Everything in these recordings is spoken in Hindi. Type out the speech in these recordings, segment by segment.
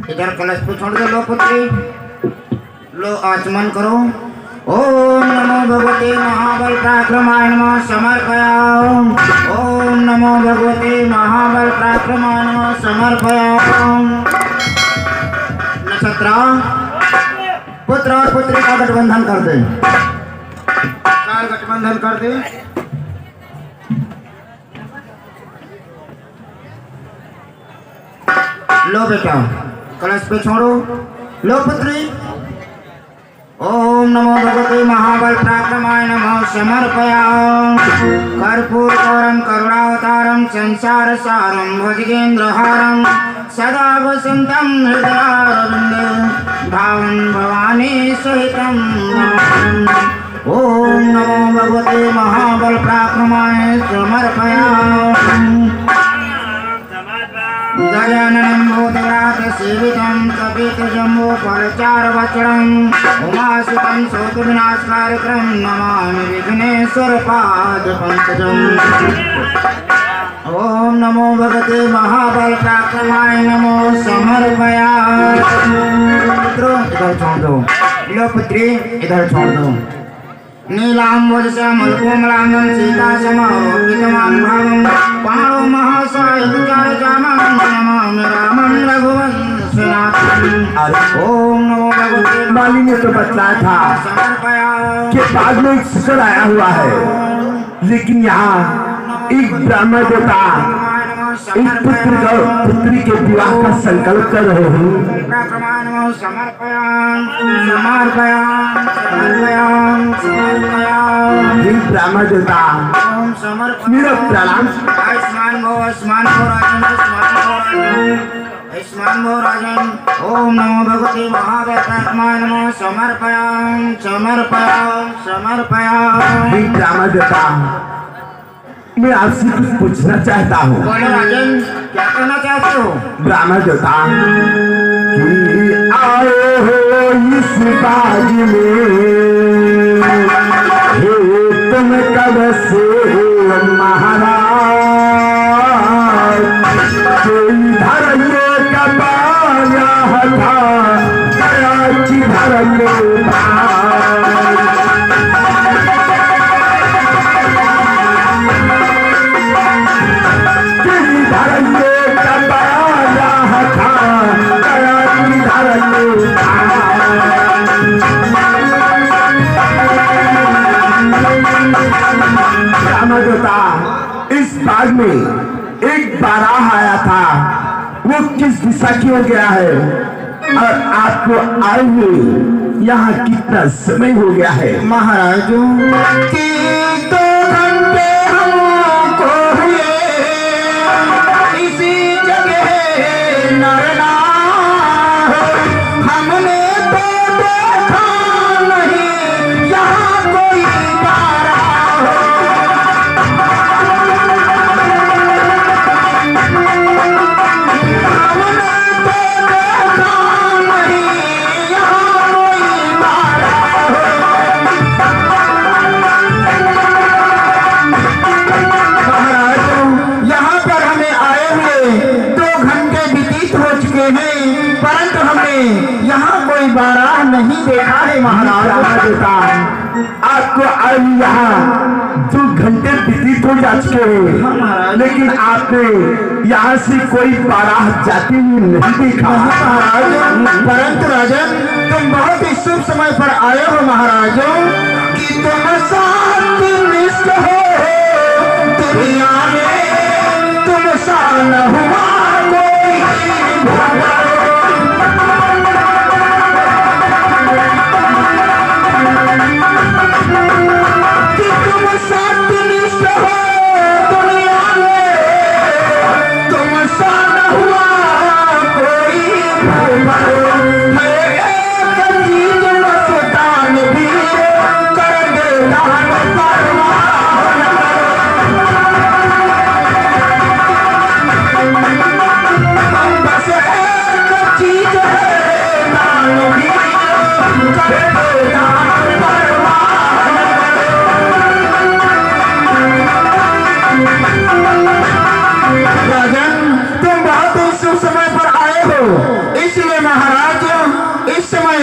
इधर कलश पे छोड़ दो लो पुत्री, लो आचमन करो। ओम नमो भगवते महाबल पराक्रमाय नमः समर्पयामि। ओम नमो भगवते महाबल पराक्रमाय नमः समर्पयामि। नक्षत्र पुत्र और पुत्री का गठबंधन कर दे, काल गठबंधन कर दे। लो बेटा कलश पे छोड़ो, लो पुत्री। ओम नमो भगवते महाबल पराक्रमाय नमः समर्पयामि। कर्पूरगौरं करुणावतारं संसार सारं भुजगेन्द्रहारं सदा वसन्तं हृदयारविन्दे भावं भवानी सहितं नमामि। ओम नमो भगवते महाबल पराक्रमाय समर्पयामि। गजाननं भूतगणात् सेवितं कपितजम्बो फलचारवचनं उमासुतं शोकविनाशकारकं नमामि विघ्नेश्वरपादपङ्कजम्। ओम नमो भगवते महाबल पराक्रमाय नमो समर्पयामि। इधर छोड़ दो, लो पुत्री इधर छोड़ दो। नीलाम्बुजश्यामलकोमलांगं सीतासमारोपितमां भावं पाणो महासायुधारजामं नमामि रामं रघुवंशनाथं। ओम नमो भगवते। माली ने तो बतलाया था कि बाद में एक शिशु आया हुआ है, लेकिन यहाँ एक ब्राह्मण देवता एक पुत्री के विवाह का संकल्प कर रहे हैं। ब्राह्मण देवता मेरा प्रणाम। ओम नमो भगवते महाबल पराक्रमाय नमः समर्पयामि समर्पयामि समर्पयामि। ब्राह्मण देवता मैं आपसे कुछ पूछना चाहता हूँ। बोलो राजन, क्या कहना चाहते हो? ब्राह्मण देवता कि आए हो इस बाग में, हे तुम कब से महाराज, कोई धर ये कबाया था गया कि धर लो इस बाग में एक बाराह आया था, वो किस दिशा की हो गया है और आपको आए हुए यहाँ कितना समय हो गया है? महाराज तो घंटे हमको हुए इसी जगह नरना, हमने तो देखा नहीं यहाँ कोई बाराह। परंतु हमने यहाँ कोई बाराह नहीं देखा है महाराज। आपको आज यहाँ 2 घंटे व्यतीत हो जा चुके हैं, लेकिन आपने यहाँ से कोई बाराह जाते हुए नहीं देखा महाराज। परंतु राजन तुम बहुत ही शुभ समय पर आए हो महाराज, कि तुम साथ निष्ठ हो दुनिया में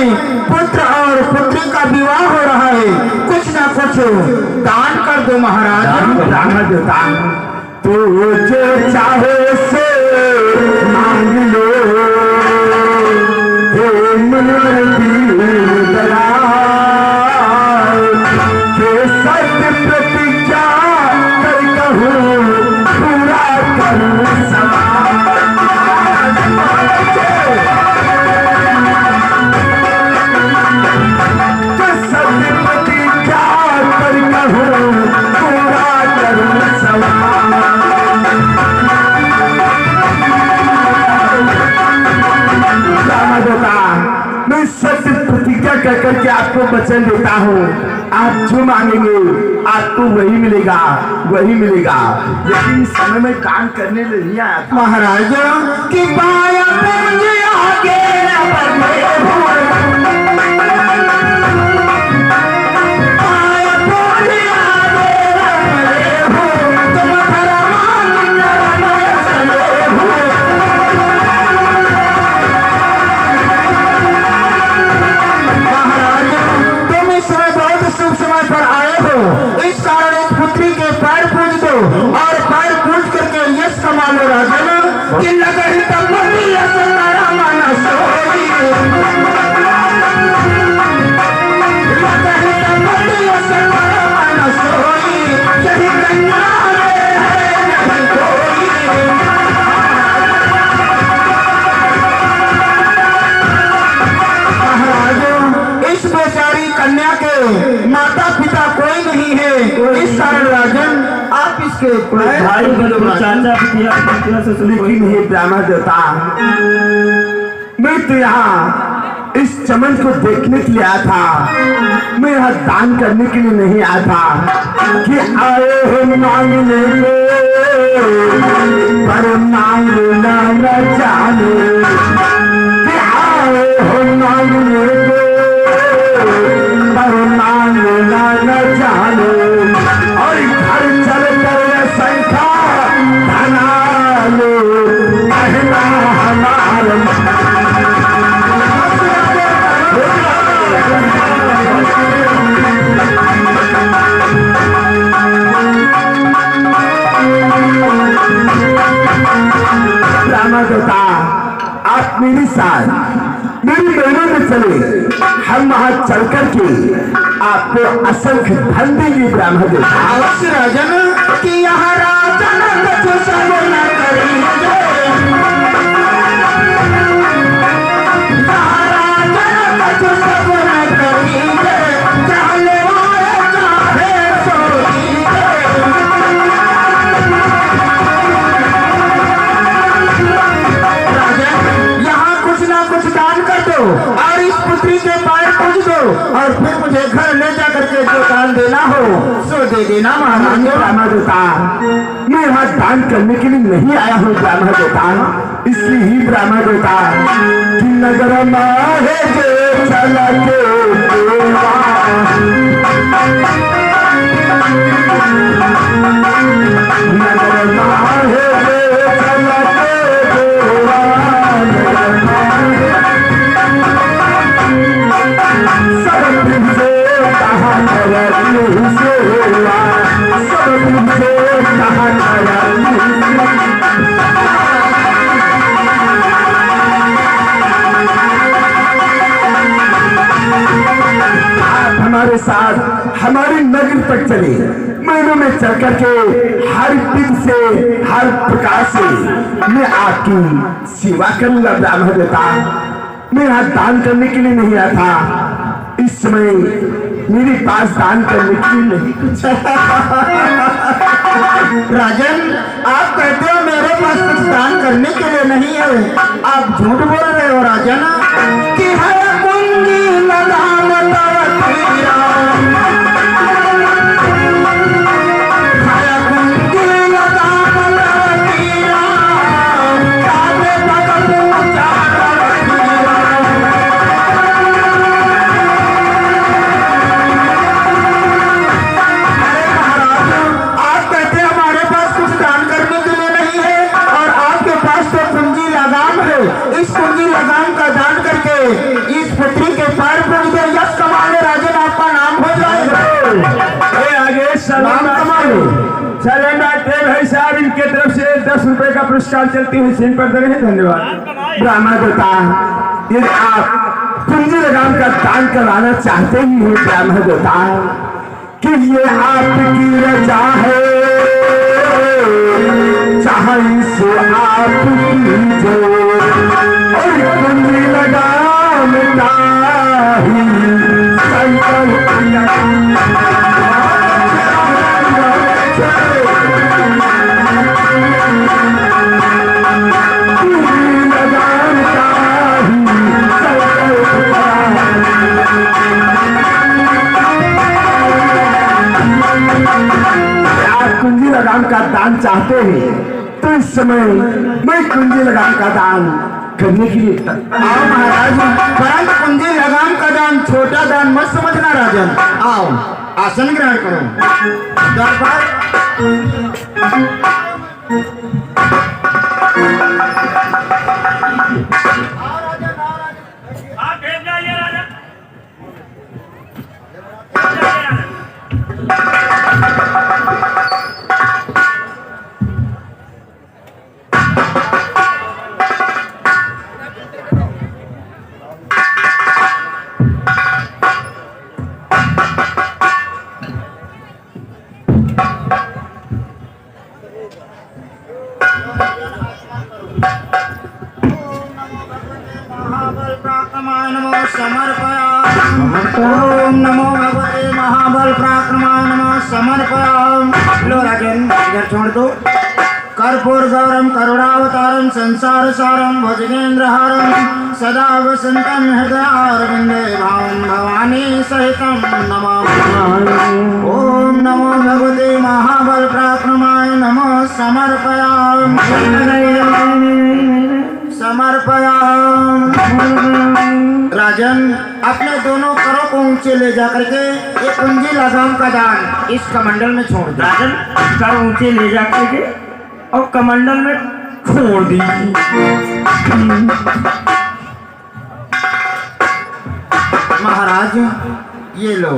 में पुत्र और पुत्री का विवाह हो रहा है, कुछ ना कुछ दान कर दो महाराज। ब्राह्मण देवता तो जो चाहे से मांग लो, हे मुनि दयाल, के सत्य प्रतिज्ञा कर कहूँ पूरा करूँ सवाल। के सत्य प्रतिज्ञा कर कहूँ पूरा करूँ सवाल। मैं सत्य प्रतिज्ञा कर करके आपको वचन देता हूँ, आप जो मांगेंगे आपको वही मिलेगा, वही मिलेगा। लेकिन इस समय में काम करने नहीं आया था महाराज की पाया पूंज आगे न बढ़े हो, पाया पूंज आगे न बढ़े हो, तुम फरमान करने चले हो। महाराज तुम इस समय बहुत शुभ समय पर आए हो, इस कारण इस पुत्री के पैर पूज दो और पैर पूज करके यश कमा लो राजन। कि लगहि तपति यश करा मन सोई, लगहि तपति यश करा मन सोई, यही कन्या रे है नहीं कोई। महाराज इस बेचारी कन्या के माता पिता कोई नहीं है, इस कारण राजन आप इसके भाई बंधु चाचा पितिया से लेकिन हे ब्राह्मण देवता, मैं तो यहाँ इस चमन को देखने के लिए आया था, मैं यहाँ दान करने के लिए नहीं आया था कि आए हो मांगने को पर मांगना न जाने, कि आए हो मांगने को पर मांगना न जाने, और घर चल कर संख्या धना लो कहना हमारा। ब्राह्मण देवता आप मेरे साथ मेरी बहनों में चले, हम वहां चल करके आपको असंख्य धन देंगे। ब्राह्मण देवता अवश्य राजन कि यहाँ राजन कछु सब न करेंगे, यहाँ राजन कछु सब न करेंगे, चाहने वाले चाहे सोएंगे। राजन यहाँ कुछ ना कुछ दान कर दो और इस पुत्री के पैर पूज दो और फिर मुझे घर ले जा करके जो दान देना हो सो दे देना महाराज। ब्राह्मण देवता मैं यहाँ दान करने के लिए नहीं आया हूँ ब्राह्मण देवता, इसलिए ही ब्राह्मण देवता कि नगर माहे जे चला के देवा, नगर माहे जे चला के देवा, नगर माहे सब दिन से कहा करती सेवा, सब दिन से कहा करती। आप हमारे साथ हमारे नगर तक चले, महीनों में चल करके हर दिन से हर प्रकार से मैं आपकी सेवा करूंगा। ब्राह्मण देवता मैं यहाँ दान करने के लिए नहीं आया था, इस समय मेरे पास दान करने के लिए नहीं कुछ। राजन आप कहते हो मेरे पास कुछ दान करने के लिए नहीं है, आप झूठ बोल रहे हो राजन। कि है कुंजी लगाम तवतीरा, है कुंजी लगाम तवतीरा, काटे भगत उचार रखीरा। अरे महाराज आप कहते हमारे पास कुछ दान करने के लिए नहीं है और आपके पास तो कुंजी लगाम है, इस कुंजी लगाम का दान करके रुपए का पुरस्कार चलती हुई सीन पर दे रहे हैं। धन्यवाद। ब्राह्मण देवता, यदि आप कुंजी लगाम का दान कराना चाहते ही हैं ब्राह्मण देवता, कि ये आपकी रजा है, चाहे सो आपकी जो, और कुंजी लगाम का ही कुंजी लगाम का दान चाहते हैं तो इस समय मैं कुंजी लगाम का दान करने के लिए आओ महाराज, परंतु कुंजी लगाम का दान छोटा दान मत समझना राजन। आओ आसन ग्रहण करो। दरबार ओम नमो भगवते महाबल पराक्रमाय नमः समर्पयामि। लो राजन, इधर छोड़ दो। कर्पूर गौरम करुणावतारम संसार सारम भुजगेंद्रहारम सदा वसंतम हृदयारविंदे भावं भवानी सहितं नमामि। ओम नमो भगवते महाबल पराक्रमाय नमः समर्पयामि। राजन, अपने दोनों करों को ऊंचे ले जाकर के ये कुंजी लगाम का दान इस कमंडल में छोड़ दो। राजन, कर ऊंचे ले जाकर के और कमंडल में छोड़ दी। महाराज, ये लो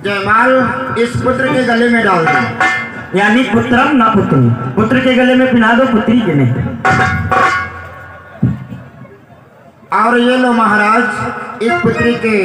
जयमाल इस पुत्र के गले में डाल दो। यानी पुत्रम ना पुत्री, पुत्र के गले में पहना दो, पुत्री के नहीं। और ये लो महाराज, इस पुत्री के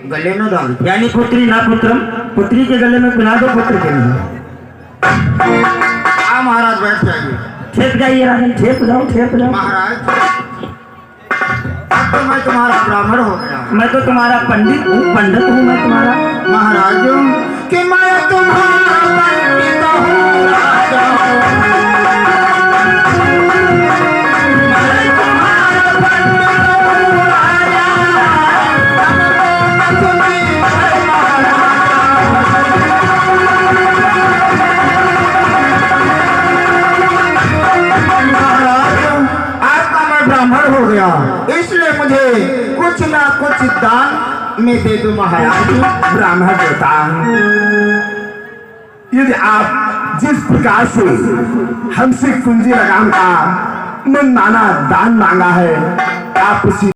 गले में डाल दो। यानी पुत्री ना पुत्रम, पुत्री के गले में पहना दो, पुत्र के नहीं। हाँ महाराज, बैठ जाइए। ठेप जाइए राजन, ठेप जाओ, ठेप जाओ। महाराज, अब तो मैं तुम्हारा ब्राह्मण हो गया। मैं तो तुम्हारा पंडित हूँ, पंडित हूँ मैं तुम्हारा। महाराज, कि मैं तुम्हारा पंडित हूँ राजा। ब्राह्मण हो गया, इसलिए मुझे कुछ ना कुछ दान में दे दो महाराज। ब्राह्मण देवता, यदि आप जिस प्रकार से हमसे कुंजी लगाम का मन माना दान मांगा है, आप उसी